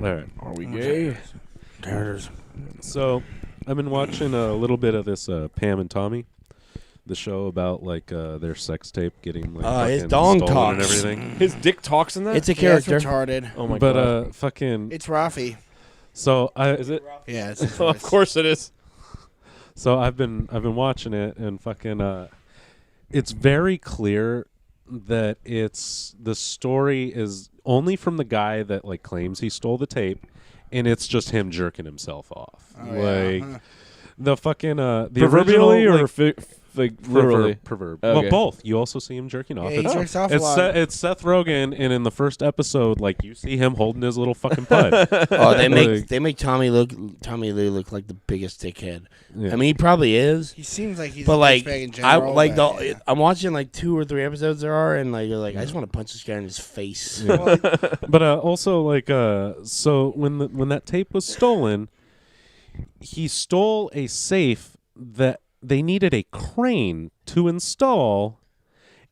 All right. Are we gay? So, I've been watching a little bit of this Pam and Tommy, the show about like their sex tape getting like his fucking dong stolen and talks. everything. His dick talks in that? It's a Yeah, it's character. retarded. oh my But god. fucking It's Rafi. so I Is it? Yeah, it's his of voice. course it is. so I've been watching it and fucking it's very clear that it's the story is only from the guy that like claims he stole the tape, and it's just him jerking himself off. Oh, yeah. like Huh. the fucking the Proverbially original, or like, like literally? Proverb. Okay. Well, both. You also see him jerking off. Yeah, he It's, jerks off a it's, lot. it's Seth Rogen, and in the first episode, like you see him holding his little fucking putt. Oh, they Like- make Tommy Lee look like the biggest dickhead. Yeah. I mean, he probably is. He seems like he's But a like, douchebag in I general. like but, the. yeah. I'm watching like 2 or 3 episodes there are, and like you're like, I just want to punch this guy in his face. Yeah. Well, But also like so when that tape was stolen, he stole a safe that they needed a crane to install,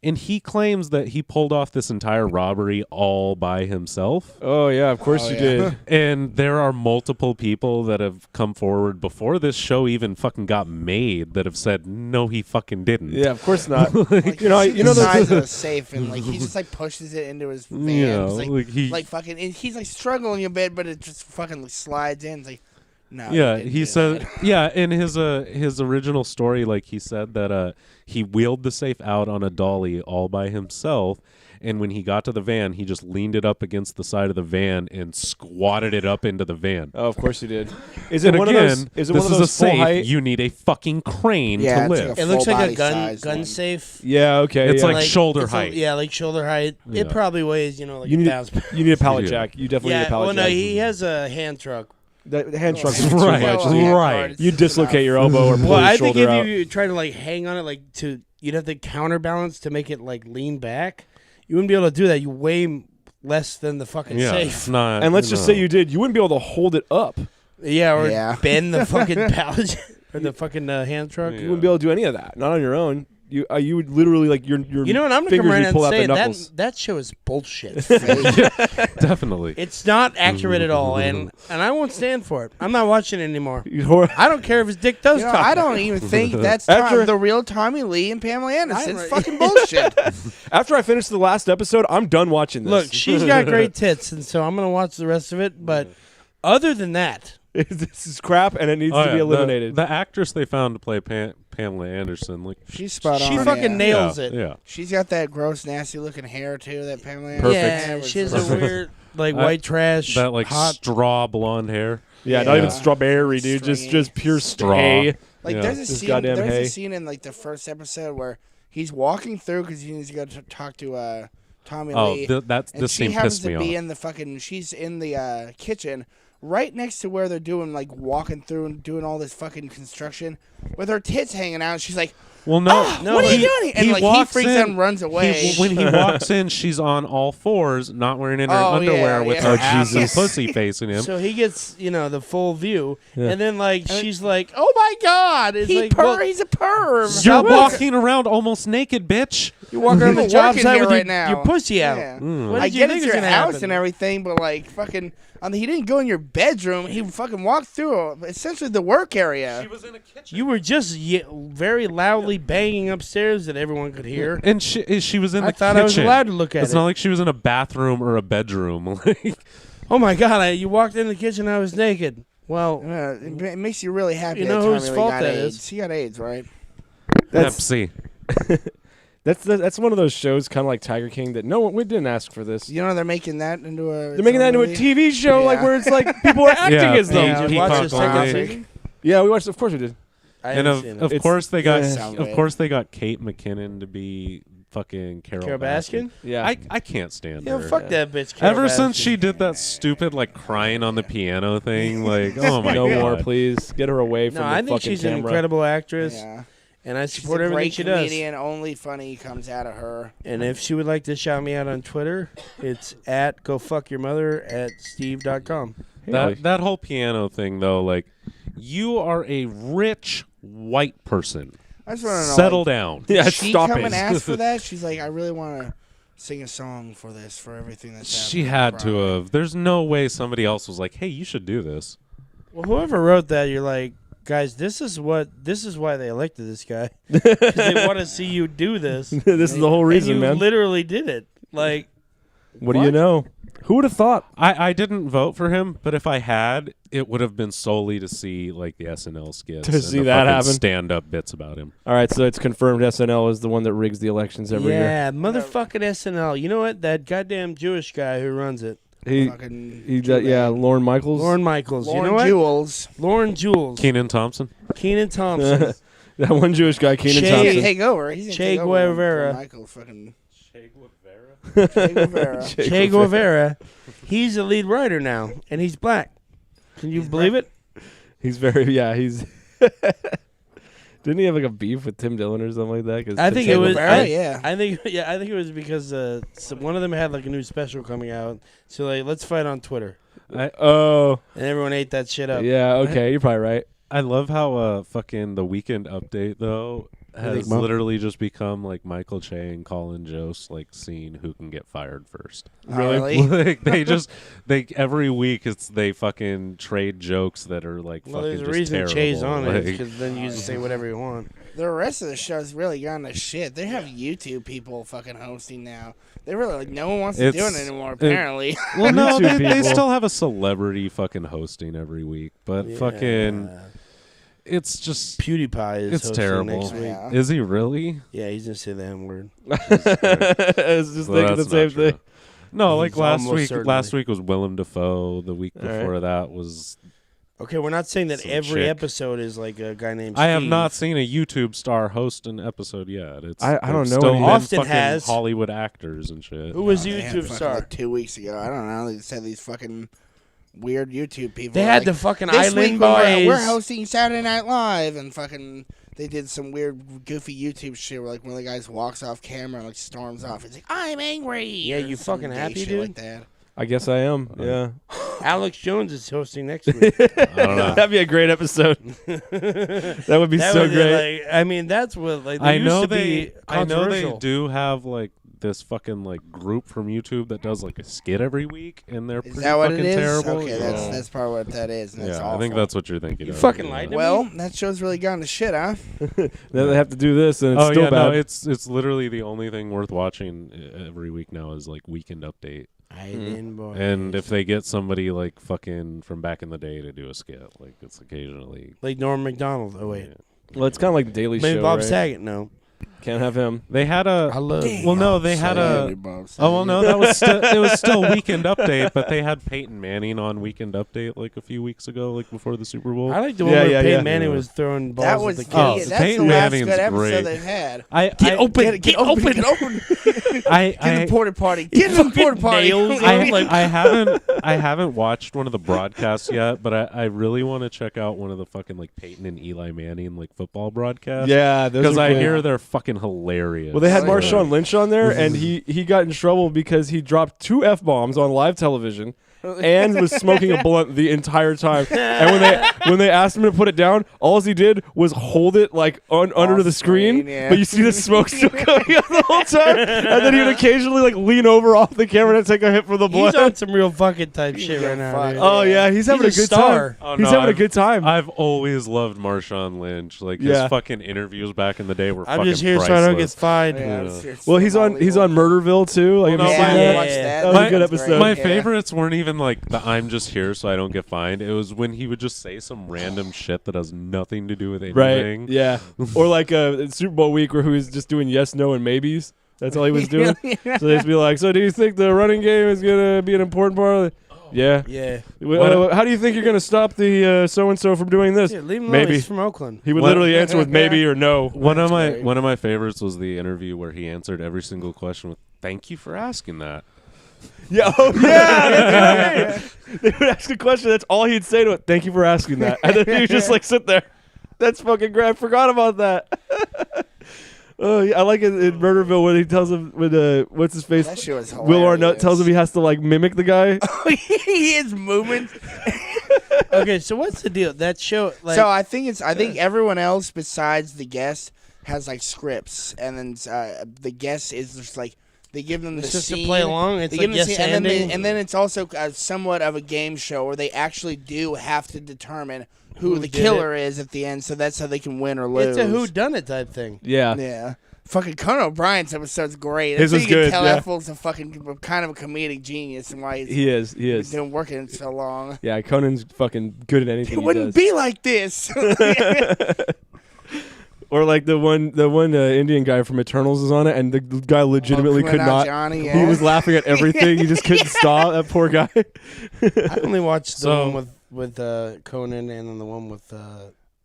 and he claims that he pulled off this entire robbery all by himself. Oh yeah, of course Oh, you yeah. did. And there are multiple people that have come forward before this show even fucking got made that have said no, he fucking didn't. Yeah, of course not. like, you know, see you know the size the of the safe, and like he just like pushes it into his van. You know, It's like he like fucking, and he's like struggling a bit, but it just fucking like, slides in. It's like, no. yeah, you didn't he do said that. yeah, in his original story, like he said that he wheeled the safe out on a dolly all by himself, and when he got to the van, he just leaned it up against the side of the van and squatted it up into the van. Oh, of course you did. Is And it one again, of those? Is it this one of is those a safe. full height? You need a fucking crane Yeah, to it's like lift. a It looks like a full-body-sized gun one. safe. Yeah. Okay. It's yeah. like shoulder height. Yeah, like shoulder height. Yeah. It probably weighs, like You need- 1,000 pounds. you need a pallet Yeah. jack. You definitely need Yeah, a pallet well, no, jack. he has a hand truck. The hand truck Oh, is too Right, much. Oh, yeah, right. hard. It's You just dislocate your enough. elbow or pull Well, your I think shoulder if out. you try to like hang on it, you'd have to counterbalance to make it like lean back. You wouldn't be able to do that. You weigh less than the fucking Yeah, it's safe. not. And let's just say you did. You wouldn't be able to hold it up. Yeah, or Yeah. bend the fucking pallet or the fucking hand truck. Yeah. You wouldn't be able to do any of that. Not on your own. You would literally like your You know what? I'm gonna fingers come around would and pull out say the knuckles. that show is bullshit. definitely. It's not accurate at all, and I won't stand for it. I'm not watching it anymore. You're- I don't care if his dick does You know, talk. I don't even think that's After- the real Tommy Lee and Pamela Anderson. I- It's fucking bullshit. After I finish the last episode, I'm done watching this. Look, she's got great tits, and so I'm gonna watch the rest of it. But other than that, this is crap, and it needs Oh, to be yeah, eliminated. The actress they found to play Pamela Anderson, like She's spot on. she fucking yeah. nails yeah, it. Yeah. She's got that gross, nasty looking hair too. That Pamela. Perfect. Yeah, Anderson she has was- a weird, like I- white trash, That like hot. straw blonde hair. yeah, not Yeah. even strawberry, dude. Stringy. Just pure Straw. hay. Like Yeah. there's a This scene. goddamn There's hay. a scene in like the first episode where he's walking through because he needs to go to talk to Tommy Oh, Lee. that's and this she scene happens pissed to me be off. in the fucking. She's in the kitchen, right next to where they're doing like walking through and doing all this fucking construction, with her tits hanging out. And she's like, Well, no, No, "What are you he- doing?" And like he walks freaks in- out and runs away. When he walks in, she's on all fours, not wearing any Oh, underwear, yeah, with yeah. her Oh, ass and Jesus. pussy facing him. So he gets, the full view, Yeah. and then like she's like, "Oh my god!" It's like, well, He's a perv. You're Stop walking around almost naked, bitch. you walk around the People job working site here with right now. your pussy out. Yeah. What I did you get think it's was your gonna house happen? and everything, but like fucking, he didn't go in your bedroom. He fucking walked through essentially the work area. was in a kitchen. You were just very loudly banging upstairs that everyone could hear. And she was in the I thought kitchen. I was allowed to look at It's it. not like she was in a bathroom or a bedroom. Like, Oh my god! You walked in the kitchen. I was naked. Well, It makes you really happy. You know that whose Tommy Lee fault got that AIDS. is? He got AIDS, right? That's Pepsi. that's one of those shows, kind of like Tiger King, that no one we didn't ask for this. You know they're making that into a. They're making that into a TV show, like Yeah. where it's like people are acting Yeah, as them. yeah. did you Peacock watch the second only. season? Yeah, we watched. Of course we did. I And haven't seen of it. It's- course they got Sound of good. course they got Kate McKinnon to be fucking Carol Baskin? Yeah, I can't stand Yeah, her. fuck that bitch. Carol Ever since Baskin. she did that stupid like crying on the piano thing, like oh my no god, more, please. Get her away from No, the I think fucking she's an camera. incredible actress, Yeah. and I She's support a everything great she does. comedian. Only funny comes out of her. And if she would like to shout me out on Twitter, it's at gofuckyourmother@steve.com. That whole piano thing though, like you are a rich white person. I just want to know. Settle like, down. Yeah, did she stop come it. and ask for that? She's like, I really want to sing a song for this, for everything that's She happening. had to Probably. have. There's no way somebody else was like, "Hey, you should do this." Well, whoever wrote that, you're like, guys, this is why they elected this guy. 'Cause they want to see you do this. This is the whole And reason, you man. literally did it. Like, What do you know? Who would have thought? I didn't vote for him, but if I had, it would have been solely to see like the SNL skits To and see the that fucking happen. stand-up bits about him. All right, so it's confirmed SNL is the one that rigs the elections every year. yeah, motherfucking SNL. You know what? That goddamn Jewish guy who runs it, He, Fucking yeah, Lorne Michaels. Lorne Michaels. Lauren you know what? Jules. Lauren Jules. Keenan Thompson. Keenan Thompson. That one Jewish guy, Keenan Che- He's Thompson. gonna take over. He's gonna Che take over. Guevara. Michael fucking Che Guevara. Che Guevara. Che Guevara. He's the lead writer now, and he's black. Can you believe it? He's he's. Didn't he have like a beef with Tim Dillon or something like that? 'Cause I Tim think said it was. Guevara- yeah. I think it was because one of them had like a new special coming out. So like, let's fight on Twitter, Oh, and everyone ate that shit up. yeah. Okay, you're probably right. I love how fucking the Weekend Update though has Mo? literally just become like Michael Che and Colin Jost like seeing who can get fired first. Really? Like they every week they fucking trade jokes that are like Well, fucking there's a just reason terrible. Che's on it Like, because then you just say whatever you want. The rest of the show's really gone to shit. They have YouTube people fucking hosting now. They really like no one wants to do it It's- anymore. Apparently, well, no, YouTube they people. still have a celebrity fucking hosting every week, but fucking it's just PewDiePie is it's hosting terrible. next week. Yeah. Is he really? Yeah, he's gonna say the N word. I was just Well, thinking the that's same not true. thing. No, like He's last almost week. certainly. Last week was Willem Dafoe. The week All right. before that was. Okay, we're not saying that Some every chick. episode is like a guy named. I have Steve. not seen a YouTube star host an episode yet. It's I don't they've know Still any. been Austin fucking has. Hollywood actors and shit. Who was They had YouTube fucking, star? like 2 weeks ago. I don't know. They said these fucking weird YouTube people. They were had like, the fucking this Island week Boys. we're hosting Saturday Night Live, and fucking they did some weird goofy YouTube shit where like one of the guys walks off camera and like storms off. He's like, "I'm angry." Yeah, or you some fucking gay happy, shit dude? Like that. I guess I am. Yeah, Alex Jones is hosting next week. I don't know. that'd be a great episode. That would be That so would be, great. like, I mean, that's what like. They I used know to they. be I know they controversial. do have like this fucking like group from YouTube that does like a skit every week, and they're Is pretty that what fucking it is? terrible. Okay, Yeah. that's probably what that is. And that's yeah, awful. I think that's what you're thinking. You of. fucking Yeah. lied to Well, that show's really gone to shit, huh? Then they have to do this, and it's Oh still yeah, bad. no, it's literally the only thing worth watching every week now is like Weekend Update. Island Boys. And if they get somebody like fucking from back in the day to do a skit, like it's occasionally. like Norm Macdonald. Oh wait, Yeah. Well, it's kind of like the Daily maybe Show, Bob right? Saget. No, Can't have him. They had a. I love. Well, no, they had a. Oh well, no, that was it was still Weekend Update, but they had Peyton Manning on Weekend Update like a few weeks ago, like before the Super Bowl. I like the one Yeah, where yeah, Peyton yeah. Manning Yeah. was throwing balls That was at the Oh, kids. that's Peyton the last Manning's good episode great. they've had. Get open, Get open. Get open. I Get in the porta potty. Get in the porta potty. nails I haven't watched one of the broadcasts yet, but I really want to check out one of the fucking like Peyton and Eli Manning like football broadcasts. Yeah, those because are I cool. hear they're fucking hilarious. Well, they had Oh, yeah. Marshawn Lynch on there, and he got in trouble because he dropped 2 F-bombs on live television and was smoking a blunt the entire time. And when they asked him to put it down, all he did was hold it like under the screen, screen, yeah. but you see the smoke still coming out the whole time. And then he would occasionally like lean over off the camera to take a hit from the He's blunt. on some real fucking type shit a right now. fuck. dude. Oh yeah, he's having He's a a good star. time. Oh, He's no, having a I've- good time. I've always loved Marshawn Lynch. Like Yeah. his fucking interviews back in the day were I'm fucking just here so I don't get priceless. fined. Yeah, Yeah. it's Well, he's on Murderville too. Like, Well, have you no, seen my- that? watch Yeah. that. That was a My- good That's episode. great. My Yeah. favorites weren't even like the "I'm just here so I don't get fined." It was when he would just say some random shit that has nothing to do with anything. Right. Yeah. Or like Super Bowl week where he was just doing yes, no, and maybes. That's all he was doing. So they'd just be like, "So do you think the running game is gonna be an important part of it?" Yeah. Yeah. How do you think you're gonna stop the so and so from doing this? Yeah, leave him alone. Maybe. He's from Oakland. He would What- literally answer with maybe or no. One of That's my great. favorites was the interview where he answered every single question with "Thank you for asking that." Yeah. Oh yeah. That's right. They would ask a question. That's all he'd say to it. Thank you for asking that. And then he'd just like sit there. That's fucking great. I forgot about that. Oh, yeah, I like it in Murderville when he tells him what's his face. That shit was Will Arnett hilarious. tells him he has to like mimic the guy. he is moving. Okay, so what's the deal? That show, like, So I think everyone else besides the guest has like scripts, and then the guest is just like They give them the It's just scene. to play along. It's They like give them the yes scene, ending. and then it's also somewhat of a game show where they actually do have to determine who the did killer is at the end, so that's how they can win or lose. It's a whodunit type thing. Yeah. Yeah. Fucking Conan O'Brien's episode's great. His That's was how you good, can tell yeah. that fool's a fucking kind of a comedic genius and why he's He is. been working so long. Yeah, Conan's fucking good at anything It he wouldn't does. be like this. Or like the one Indian guy from Eternals is on it, and the guy legitimately could Kumail not. Nanjiani, He yeah. was laughing at everything. He just couldn't stop. That poor guy. I only watched the So- one with Conan and then the one with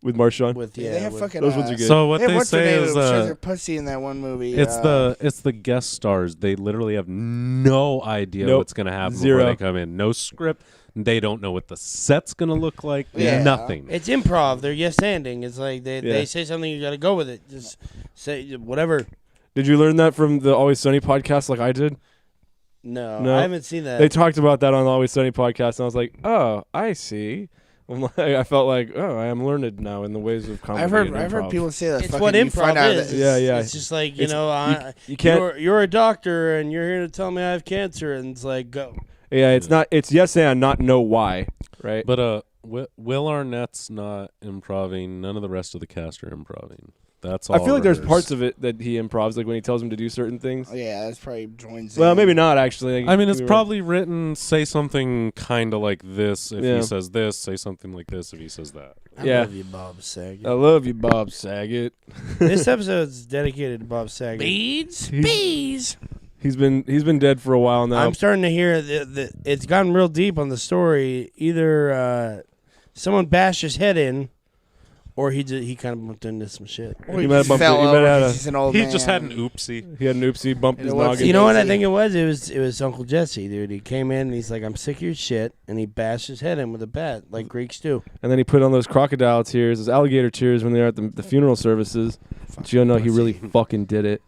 With Marshawn. yeah. they have with- fucking. Those ones are good. So what Hey, they what's her say name? is Who shows her pussy in that one movie. it's the guest stars. They literally have no idea Nope. what's gonna happen Zero. before they come in. No script. They don't know what the set's gonna look like. Yeah. Nothing. It's improv. They're yes anding. It's like Yeah. they say something, you got to go with it. Just say whatever. Did you learn that from the Always Sunny podcast like I did? No, No. I haven't seen that. They talked about that on the Always Sunny podcast, and I was like, oh, I see. I'm like, I felt like, oh, I am learned now in the ways of comedy. I've heard and improv. people say that. it's fucking what you find improv out is. that- Yeah, yeah. It's just like you It's- know, you can't. You're a doctor and you're here to tell me I have cancer, and it's like go. Yeah, it's not. It's yes and not know why, right? But Will Arnett's not improving. None of the rest of the cast are improving. That's all. I feel like there's rehearsed. parts of it that he improvs, like when he tells him to do certain things. Oh, yeah, that's probably joins. Well, in. maybe not actually. Like, I mean, it's maybe probably written. Say something kind of like this if Yeah. he says this. Say something like this if he says that. I Yeah. love you, Bob Saget. I love you, Bob Saget. This episode's dedicated to Bob Saget. beads, He's- bees. He's been dead for a while now. I'm starting to hear that it's gotten real deep on the story. Either someone bashed his head in, or he kind of bumped into some shit. Or You he might have just bumped fell it- you might over have 'cause had a- he's an old He man. just had an oopsie. He had an oopsie, bumped his It was- noggin. You know what I Daisy. think it was? It was Uncle Jesse, dude. He came in and he's like, "I'm sick of your shit," and he bashed his head in with a bat, like Greeks do. And then he put on those crocodile tears, those alligator tears when they were at the funeral services. But you know he really fucking did it.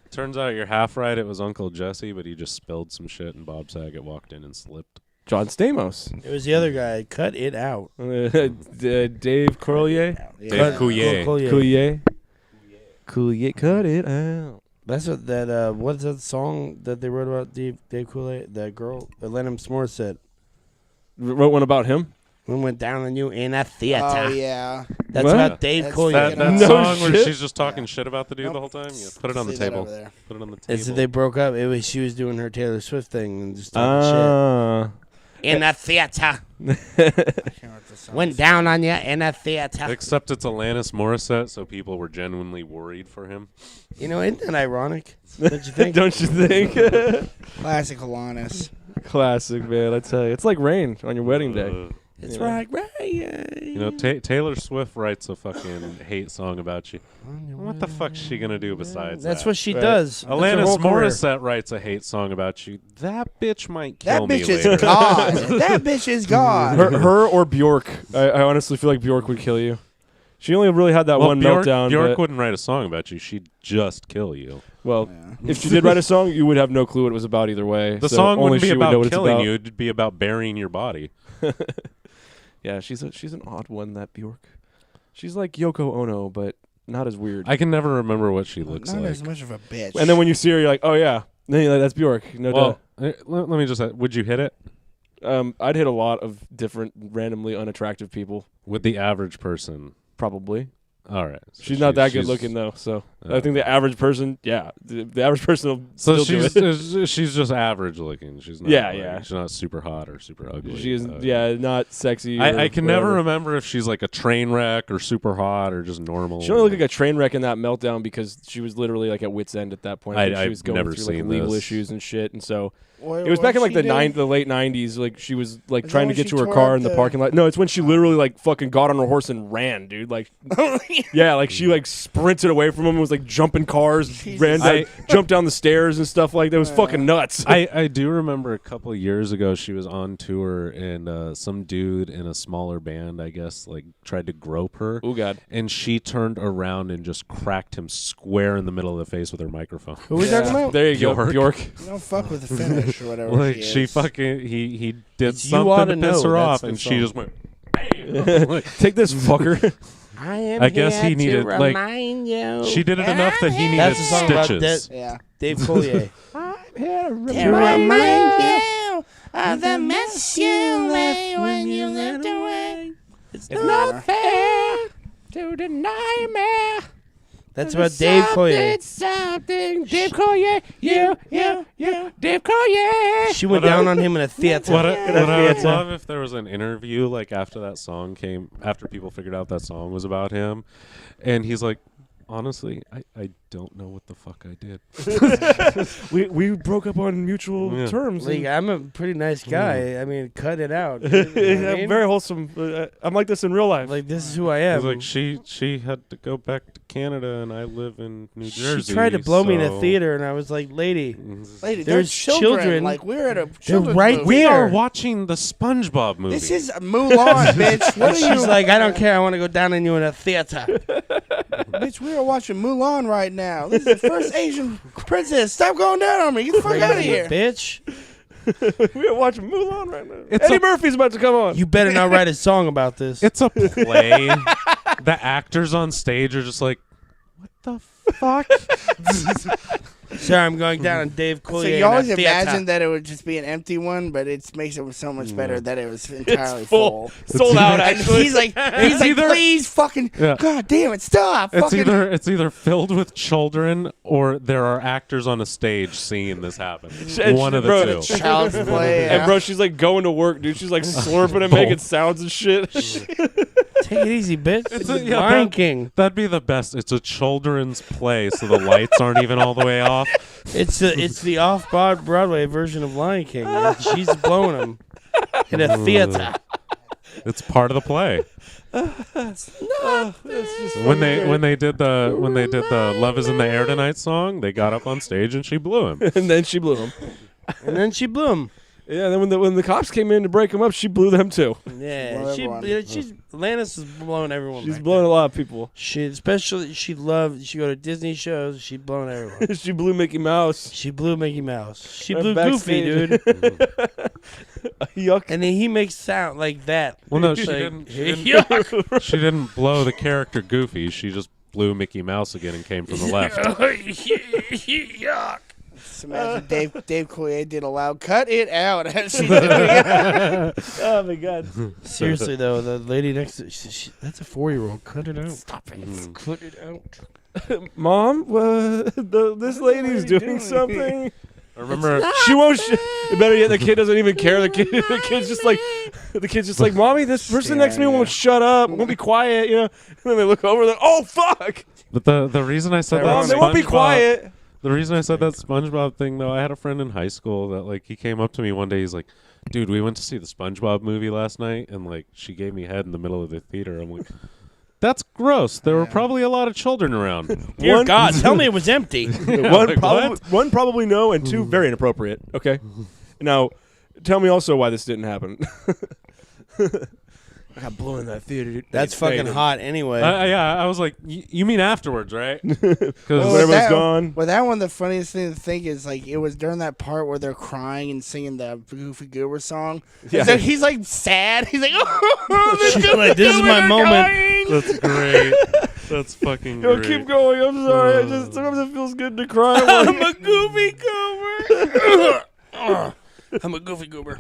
Turns out you're half right. It was Uncle Jesse, but he just spilled some shit, and Bob Saget walked in and slipped. John Stamos. It was the other guy. Cut it out. Dave Corlier. Yeah. Dave Coulier. Coulier. Coulier. Cut it out. That's what that. What's that song that they wrote about Dave Coulier? That girl, Alanis Morissette. Wrote one about him? We went down on you in a theater. Oh yeah. That's What? about Dave That's Coulier. That, that No song where shit. she's just talking shit about the dude the whole time. Yeah, put it on the See that table. over there. Put it on the It's that table. they broke up. It was she was doing her Taylor Swift thing and just talking Ah. shit. In a theater. I can't remember the song. Went down on you in a theater. Except it's Alanis Morissette, so people were genuinely worried for him. You know, isn't that ironic? Don't you think? Don't you think? Classic Alanis. Classic, man. I tell you. It's like rain on your wedding day. It's Yeah. right. You know, Taylor Swift writes a fucking hate song about you. What the fuck's she gonna do besides That's that? what she Right. does. That's her Alanis whole career. Morissette writes a hate song about you. That bitch might That kill me bitch is later. God. That bitch is God. Her or Bjork. I honestly feel like Bjork would kill you. She only really had that Well, one Bjork, meltdown. Bjork but- wouldn't write a song about you. She'd just kill you. well, Yeah. if she did write a song, you would have no clue what it was about either way. The so song only wouldn't be she would know about what it's killing about. you. It'd be about burying your body. Yeah, she's an odd one, that Bjork. She's like Yoko Ono, but not as weird. I can never remember what she looks Not like. as much of a bitch. And then when you see her, you're like, oh yeah, then you're like, that's Bjork. No Well, let me just. Would you hit it doubt. I'd hit a lot of different, randomly unattractive people. with the average person? Probably. All right. So She's not that good she's- looking though, so I think the average person, yeah, the average person will So still do it. she's just average looking. She's not. Yeah, like- yeah. She's not super hot or super ugly. She is, not sexy. I or can never whatever. remember if she's like a train wreck or super hot or just normal. She only looked like a train wreck in that meltdown because she was literally like at wit's end at that point. Like, she I've was going never through like seen legal this. issues and shit, and so What- it was back in what'd like she do? the late '90s. Like she was like Is that trying to when get she to her tore car up in the the- parking lot. No, it's when she literally like fucking got on her horse and ran, dude. Like yeah, like she like sprinted away from him and was like jumping cars, Jesus. ran down, jumped down the stairs and stuff like that. It was fucking nuts. I do remember a couple of years ago she was on tour and some dude in a smaller band, I guess, like tried to grope her. Oh god. And she turned around and just cracked him square in the middle of the face with her microphone. Who are we Yeah. talking about? There you go, Bjork. Bjork. You don't fuck with the finish or whatever. Like she she is. fucking he did It's You Oughta something to piss Know, her that's off the and she song. just went bam. Like, Take this fucker. I am I guess he here needed, to like, remind you. she did it enough that he needed That's the song about stitches. that- Yeah. Dave Coulier. I'm here to remind you of the mess you made when you lived away. It's not fair to deny me. That's about Dave Collier. Something, Dave Collier, you, Dave Collier. She went down on him in a theater. What I would theater. love if there was an interview like after that song came, after people figured out that song was about him, and he's like, honestly, I don't know what the fuck I did. We broke up on mutual Yeah. terms. Like, I'm a pretty nice guy. I mean, cut it out. You know what I I'm mean? very wholesome. I'm like this in real life. Like, this is who I He's am. like, she had to go back to Canada, and I live in New Jersey. She tried to blow me in a so- theater, and I was like, lady, Lady, There's there's children. children. Like, we're at a children's right movie. We are There. watching the SpongeBob movie. This is Mulan, bitch. What are she's you? like, I don't care. I want to go down on you in a theater. Bitch, we are watching Mulan right now. This is the first Asian princess. Stop going down on me. Get the fuck out of here. Bitch. We are watching Mulan right now. It's Eddie a- Murphy's about to come on. You better not write a song about this. It's a play. The actors on stage are just like, what the fuck? Sorry, I'm going down on Dave So Collier. you always in a theater. imagine that it would just be an empty one, but it makes it so much better that it was entirely It's full. full. Sold out, And actually. he's like, either- please, fucking, Yeah. God damn it, stop. It's fucking. either filled with children or there are actors on a stage seeing this happen. And One of the bro, two. Child's play. And bro, she's like going to work, dude. She's like slurping and making sounds and shit. Take it easy, bitch. It's It's a- yeah, Lion that- King. That'd be the best. It's a children's play, so the lights aren't even all the way off. It's the off Broadway version of Lion King. And she's blowing him in a theater. It's part of the play. When they did the Love Is in the Air Tonight song, they got up on stage and she blew him. And then she blew him. And then she blew him. Yeah, and then when the cops came in to break him up, she blew them too. Yeah, Blow she's everyone. Lannis is blowing everyone. She's back blowing there. a lot of people. She go to Disney shows. She blowing everyone. She blew Mickey Mouse. She blew Mickey Mouse. She Right blew Goofy, backstage. dude. Yuck. And then he makes sound like that. Well, no, she Like, didn't. yuck. She didn't blow the character Goofy. She just blew Mickey Mouse again and came from the left. Yuck. Just imagine Dave Collier did a loud cut it out. as she's doing it. Oh my god. Seriously though, the lady next to that's a 4-year-old. Cut it out. Stop it. Mm. Cut it out. Mom, this lady's doing something. I remember. She won't. Better yet, the kid doesn't even care. The kid's just like, Mommy, this person next to me won't shut up, won't be quiet, you know. And then they look over, and they're like, oh fuck, But the reason I said Mom, that they won't be SpongeBob- quiet. The reason I said that SpongeBob thing, though, I had a friend in high school that, like, he came up to me one day. He's like, dude, we went to see the SpongeBob movie last night, and, like, she gave me head in the middle of the theater. I'm like, that's gross. There were probably a lot of children around. Dear One- God, tell me it was empty. One probably no, and two very inappropriate. Okay, now tell me also why this didn't happen. I got blown in that theater. Dude. That's They fucking faded. hot anyway. Yeah, I was like, you mean afterwards, right? Because When with everyone's that- gone. With that one, the funniest thing to think is like it was during that part where they're crying and singing the Goofy Goober song. Yeah. So he's like sad. He's like, oh, this, She's Goofy like, this is Goobers my are moment. dying." that's great. That's fucking Yo, great. keep going. I'm sorry. I just sometimes it feels good to cry. I'm a Goofy Goober. I'm a Goofy Goober.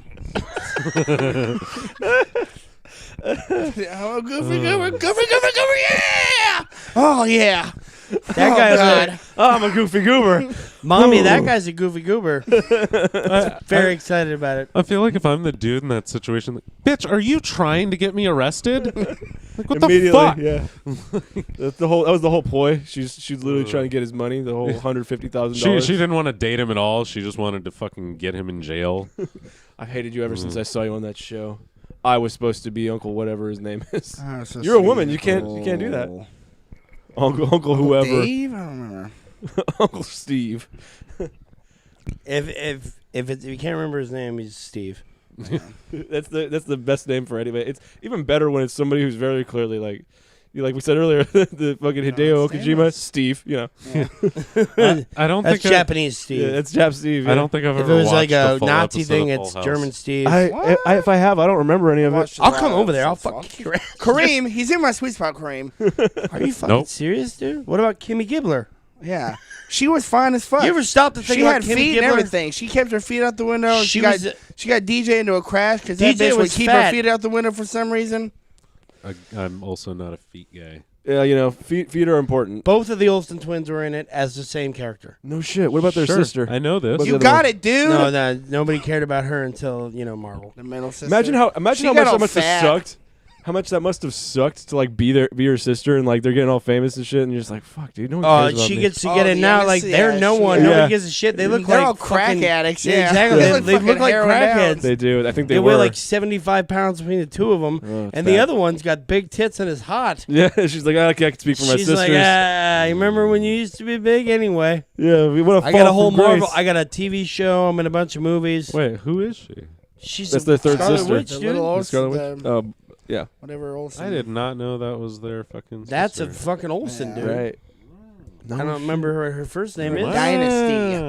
Oh, Goofy Goober, Goofy Goober, yeah! Oh yeah. That guy was God. Oh, I'm a goofy goober. Mommy, that guy's a Goofy Goober. Very excited about it. I feel like if I'm the dude in that situation, like, bitch, are you trying to get me arrested? Like, what the Immediately, fuck? yeah. That was the whole ploy. She's literally trying to get his money. The whole $150,000. She didn't want to date him at all. She just wanted to fucking get him in jail. I hated you ever since I saw you on that show. I was supposed to be Uncle whatever his name is. Oh, so You're a sweet. woman. You can't do that. Uncle whoever. Dave? I don't remember. Uncle Steve. If you can't remember his name, he's Steve. That's the best name for anybody. It's even better when it's somebody who's very clearly like we said earlier, the fucking Hideo Kojima, Steve. You know, I don't That's think Japanese Steve. yeah, that's Jap Steve. I don't think I've if ever it was watched like a the full Nazi episode thing, of Full it's House. German Steve. If I have, I don't remember any of it. Watched I'll a come lot over of there. I'll episodes. fuck you. Kareem, he's in my sweet spot, Kareem. Are you fucking Nope. serious, dude? What about Kimmy Gibbler? Yeah, she was fine as fuck. You ever stop to think She about had Kimmy feet and Gibbler? everything. She kept her feet out the window. She got was- she got DJ into a crash because that DJ bitch would was keep fat. her feet out the window for some reason. I'm also not a feet guy. Yeah, you know, feet are important. Both of the Olsen twins were in it as the same character. No shit. What about their Sure, sister? I know this. What's You the other got one? it, dude. No, nobody cared about her until Marvel. The middle sister. Imagine how She much got that all must have fat. sucked. How much that must have sucked to like be her sister and like they're getting all famous and shit and you're just like fuck dude no one Oh, cares about she me. gets to Oh, get it the now. MS Like they're yeah, no she- one. Yeah. Nobody gives a shit. They look They're like all crack fucking- addicts. Yeah, Yeah, exactly. They look They look fucking like heroin crackheads. down. They do. I think they They were weigh like 75 pounds between the two of them, Oh, and fat. the other one's got big tits and is hot. Yeah, she's like I can speak for my She's sisters. like, you remember when you used to be big? Anyway, Yeah, we want to I got a whole Marvel. I got a TV show. I'm in a bunch of movies. Wait, who is she? She's That's a their third Scarlet sister. Witch, The dude. little The Olsen, Scarlet the- Witch? Yeah. whatever Olsen. I did not know that was their fucking That's a sister. fucking Olsen, Yeah. dude. Right. I don't remember what her first name is. Dynasty.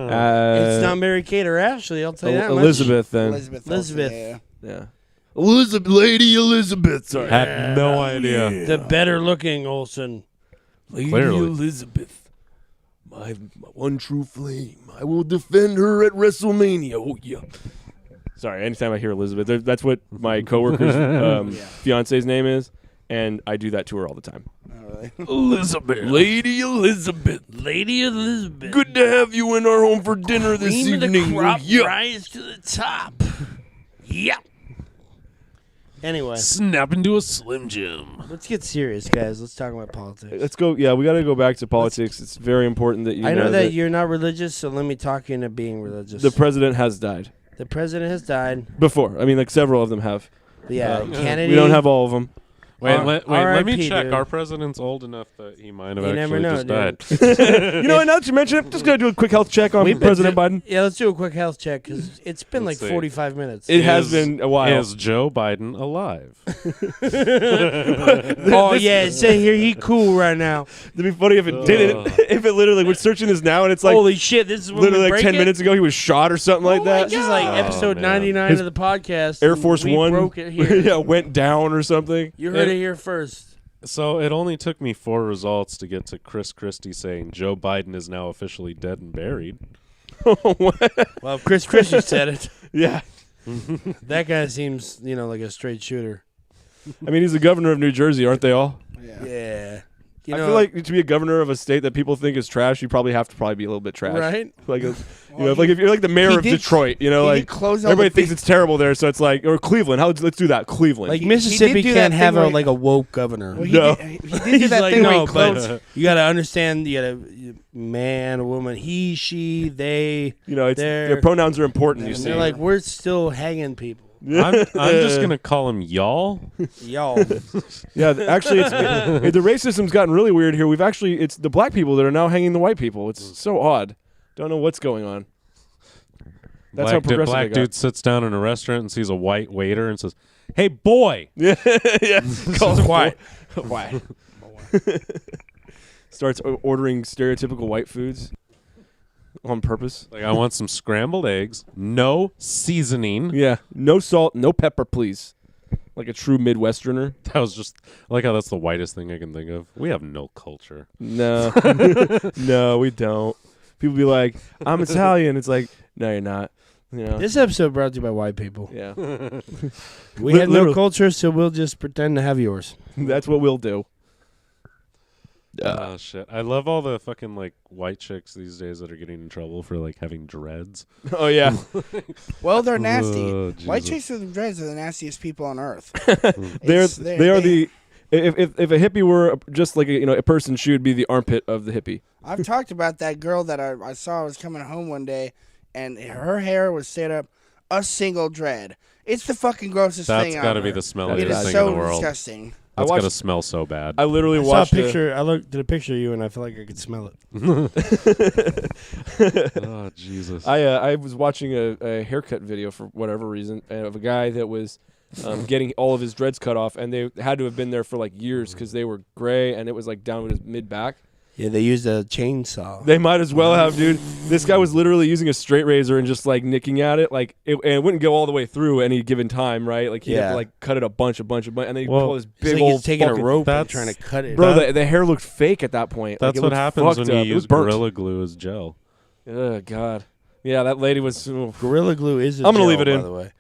It's not Mary Kate or Ashley. I'll tell you that much. Elizabeth then. Elizabeth. Elizabeth. Olsen, yeah. Yeah. Elizabeth, Lady Elizabeth. Sorry. Had no idea. The better looking Olsen. Lady Clearly. Elizabeth, my one true flame. I will defend her at WrestleMania. Oh yeah. Sorry, anytime I hear Elizabeth, that's what my coworker's fiance's name is, and I do that to her all the time. Oh, really? Elizabeth, Lady Elizabeth. Lady Elizabeth. Good to have you in our home for dinner this Cream of evening. the crop Yeah. rise to the top. Yeah. Anyway, Snap into a Slim Jim. let's get serious, guys. Let's talk about politics. Let's go. Yeah, we got to go back to politics. It's very important that you I know know that you're not religious, so let me talk you into being religious. the president has died The president has died. before. I mean, like several of them have. Yeah, Kennedy. We don't have all of them. Wait, let me R.I.P., check. dude. Our president's old enough that he might have You never actually know, just dude. died. You know what? Now that you mention it, I'm just gonna do a quick health check on We've been President do- Biden. Yeah, let's do a quick health check because it's been Let's like see. 45 minutes. It has Is- been a while. Is Joe Biden alive? Oh yeah, it say here he cool right now. It'd be funny if it didn't. If it literally, we're searching this now, and it's like Holy shit, this is when literally we like break 10 it? minutes ago he was shot or something like that. This is like Oh, episode man. 99 His of the podcast. Air Force we One, broke it here. yeah, went down or something. You heard it here first. So it only took me 4 results to get to Chris Christie saying Joe Biden is now officially dead and buried. Well, if Chris Christie said it. Yeah, That guy seems, like a straight shooter. I mean he's the governor of New Jersey, aren't they all? Yeah. Yeah. I feel like to be a governor of a state that people think is trash, you probably have to be a little bit trash. Right? Like, Well, like if you're like the mayor he of did- Detroit, you know, he like did close all everybody the thinks big- it's terrible there, so it's like, or Cleveland. Let's do that, Cleveland. Like He Mississippi did do that can't have thing where- a woke governor. Well, he No. did, he did do He's that like, thing where no, he closed. but you got to understand, you got to man, woman, he, she, they. you know, they're- their pronouns are important. You And see, they're like, we're still hanging people. I'm just gonna call him y'all. Y'all. yeah. Actually, the racism's gotten really weird here. It's the black people that are now hanging the white people. It's so odd. Don't know what's going on. That's how progressive black they got. dude sits down in a restaurant and sees a white waiter and says, "Hey, boy." Yeah, yeah. Calls him Why? Why? Starts ordering stereotypical white foods on purpose. Like, I want some scrambled eggs, no seasoning. Yeah, no salt, no pepper, please. Like a true Midwesterner. That was just like how that's the whitest thing I can think of. We have no culture. No, no, we don't. People be like, "I'm Italian." It's like, no, you're not. You know. This episode brought to you by white people. Yeah, We have no Literally. culture, so we'll just pretend to have yours. that's what we'll do. Oh shit! I love all the fucking like white chicks these days that are getting in trouble for like having dreads. Oh yeah, Well, they're nasty. Oh, White Jesus. chicks with dreads are the nastiest people on earth. they are they- the. If a hippie were just like a person, she would be the armpit of the hippie. I've talked about that girl that I saw was coming home one day, and her hair was set up a single dread. It's the fucking grossest That's thing got to ever. be the It smelliest It is thing so in the world. disgusting. That's got to watched- smell so bad. I literally I saw a watched picture. I looked at a picture of you, and I feel like I could smell it. Oh Jesus! I was watching a haircut video for whatever reason of a guy that was getting all of his dreads cut off, and they had to have been there for like years because they were gray and it was like down to his mid back. Yeah, they used a chainsaw. They might as well have, dude. This guy was literally using a straight razor and just like nicking at it, like and it wouldn't go all the way through any given time, right? Like he had to like cut it a bunch, and then he pull this It's big like old he's taking a fucking- rope and that's- trying to cut it. Bro, the hair looked fake at that point. That's like, it what looked happens when fucked you up. It was use burnt. Gorilla Glue as gel. Oh God. Yeah, that lady was. Oof. Gorilla Glue is. I'm gonna leave gel, it in. By the way,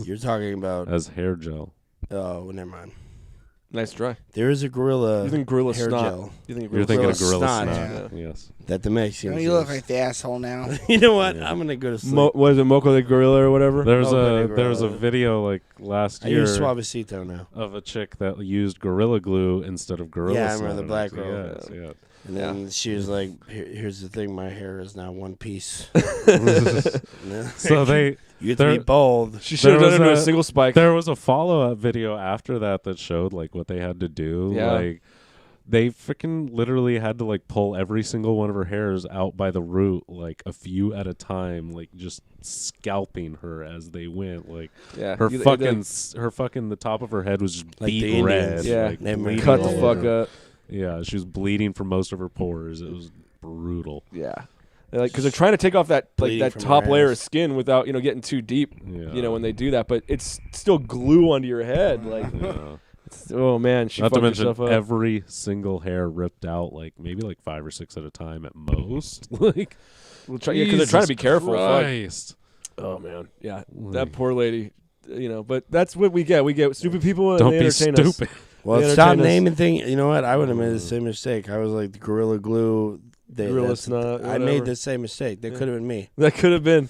you're talking about. As hair gel. Oh, never mind. Nice try. There is a gorilla. You think gorilla hair snot? gel You think You're thinking of Gorilla Gorilla snot. Snot. Yes. that the Mexicans. You look use. like the asshole now. You know what? Yeah. I'm gonna go to sleep. What is it, Moco the gorilla or whatever? There was Okay, a Gorilla. video like last I year use Suavecito now. of a chick that used Gorilla Glue instead of Gorilla Yeah, I Snot. remember the black girl. Yes, yes. And then she was like, "Here's the thing, my hair is now one piece." So they You get to There- be bald. She should have There done it was into a a- single spike. there was a follow-up video after that showed like what they had to do. Yeah. Like they freaking literally had to like pull every single one of her hairs out by the root, like a few at a time, like just scalping her as they went. Like Yeah, her You- fucking the top of her head was just Like the beet red. Indians. Yeah. like, They bleeding cut the all fuck over. up. Yeah, she was bleeding from most of her pores. It was brutal. Yeah, because they're trying to take off that Bleeding that from top her layer ass. of skin without getting too deep. Yeah. When they do that, but it's still glue onto your head. Like, Yeah. oh man, she Not to fucked mention herself up. every single hair ripped out, like maybe like 5 or 6 at a time at most. Like, Because they're trying to be careful. Fuck. Christ. Oh man, yeah, Like, that poor lady. But that's what we get. We get stupid people and don't they be entertain us. stupid. Well, They stop entertain us. naming things. You know what? I would have made the same mistake. I was like the Gorilla Glue. Gorilla that's- Snot, I whatever. made the same mistake. That could have been me. That could have been.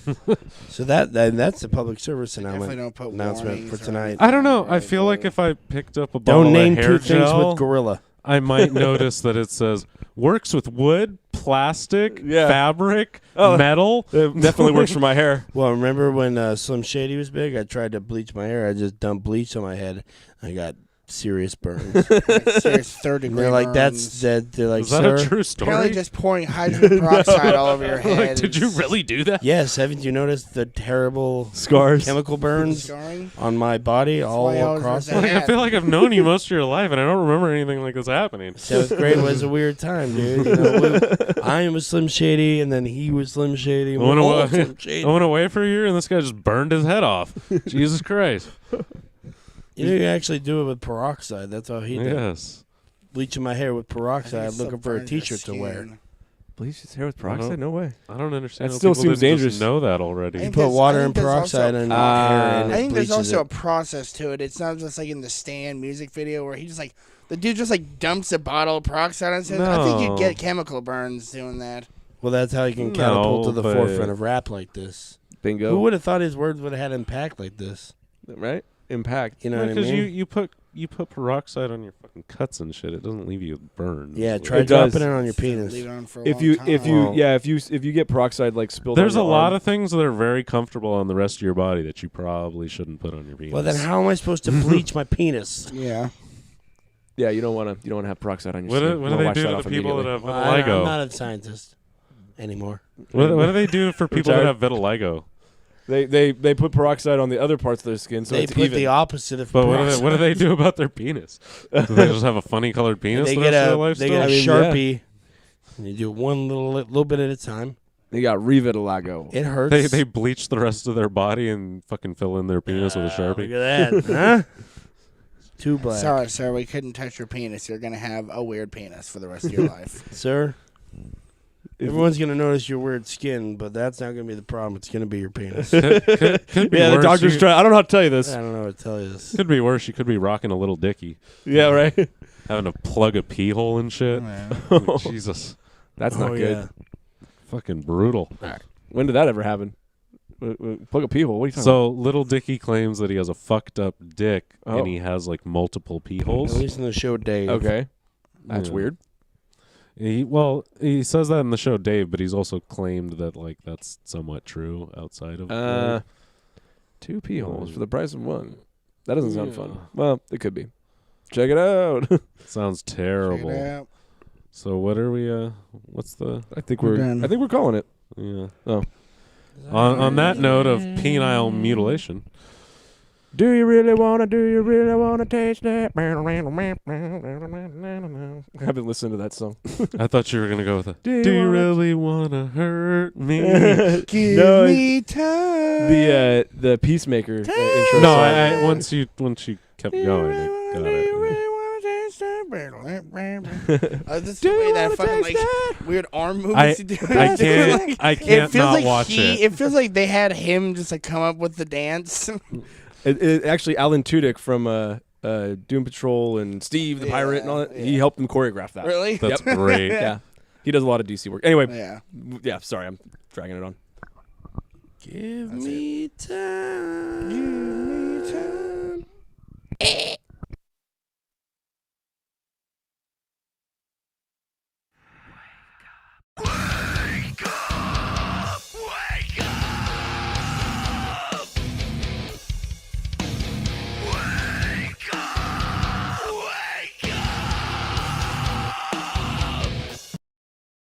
So that's a public service Definitely don't put announcement warnings for or tonight. anything I don't know. on I it, feel like but- if I picked up a bottle Don't name of hair two things gel, with Gorilla. I might notice that it says works with wood, plastic, Yeah. fabric, Oh. metal. It definitely works for my hair. Well, remember when Slim Shady was big? I tried to bleach my hair. I just dumped bleach on my head. I got serious burns. Serious third And degree they're like, burns. "That's that." They're like, Is that "Sir." a true story? Apparently just pouring hydrogen peroxide all over your head. Like, did you is really do that? Yes, haven't you noticed the terrible Scars. chemical burns scarring? on my body all why I always across? wear it? Like, I feel like I've known you most of your life, and I don't remember anything like this happening. 7th grade was a weird time, dude. You know, I was Slim Shady, and then he was Slim Shady. I went We're all away- Slim Shady. I went away for a year, and this guy just burned his head off. Jesus Christ! You know, you actually do it with peroxide. That's how he did. Yes. Bleaching my hair with I think peroxide, it's looking for a burns your T-shirt to wear. skin. Bleach his hair with peroxide? peroxide? No way. I don't understand. That how still people seems didn't dangerous. just know that already. I think Put there's- water I and think there's also- peroxide in your Ah. hair, and I it think there's bleaches also it. a process to it. It's not just like in the Stan music video where he just like the dude just like dumps a bottle of peroxide on his head. I think No. you'd get chemical burns doing that. Well, that's how you can No, catapult to the but- forefront of rap like this. Bingo. Who would have thought his words would have had impact like this? Right? Impact. You know what I Because mean? you put peroxide on your fucking cuts and shit. It doesn't leave you with burns. Yeah, Like, try It does. dropping it on your penis. Leave it on for a If long you time. Well- if you get peroxide like spilled There's on a your lot arm, of things that are very comfortable on the rest of your body that you probably shouldn't put on your penis. Well, then how am I supposed to bleach my penis? Yeah. Yeah, you don't want to have peroxide on your What skin. do, You what do wanna they wash do that to the off people that immediately. have I'm vitiligo? not a scientist anymore. What do they do for people that Retired. have vitiligo? They put peroxide on the other parts of their skin so They it's put even. the opposite of But peroxide. what do they do about their penis? Do they just have a funny colored penis They the get rest of their a life they still? get a I mean, Sharpie, and you do one little bit at a time. They got revitiligo. It hurts. They bleach the rest of their body and fucking fill in their penis with a Sharpie. Look at that, huh? Too black, Sorry, sir. We couldn't touch your penis. You're gonna have a weird penis for the rest of your life. sir. Everyone's gonna notice your weird skin, but that's not gonna be the problem. It's gonna be your penis. Could be Yeah, the worse. doctor's You- trying. I don't know how to tell you I this. don't know what to tell you. This. Could be worse. You could be rocking a little dicky, Yeah, right. having to plug a pee hole and shit. Jesus, That's not Oh, good. yeah. fucking brutal. When did that ever happen? Plug a pee hole. What are you talking So little Dicky claims that he has a fucked up dick Oh. and he has like multiple pee At holes. least in the show, Dave. about? Okay, that's Yeah. weird. He says that in the show Dave, but he's also claimed that like that's somewhat true outside of. 2 pee holes for the price of 1. That doesn't sound fun. Yeah. Well, it could be. Check it out. Sounds Check it terrible. out. So what are we? What's the? I think We're we're. done. I think we're calling it. Yeah. Oh. On that note of penile mutilation, Do you really wanna taste that? I haven't listened to that song. I thought you were gonna go with a. Do Do you you wanna- really wanna hurt me? Give No, me time. The Peacemaker intro No, song. I once you kept going, I got it. This is the way that fucking like weird arm movements I you do. I can't Like, I can't feels not like watch it. It feels like they had him just like come up with the dance. Actually, Alan Tudyk from Doom Patrol and Steve the Pirate and all that. He yeah. helped them choreograph that. Really? That's Yep. great. Yeah, he does a lot of DC work. Anyway, Yeah. yeah. Sorry, I'm dragging it on. Give me time. Give me time.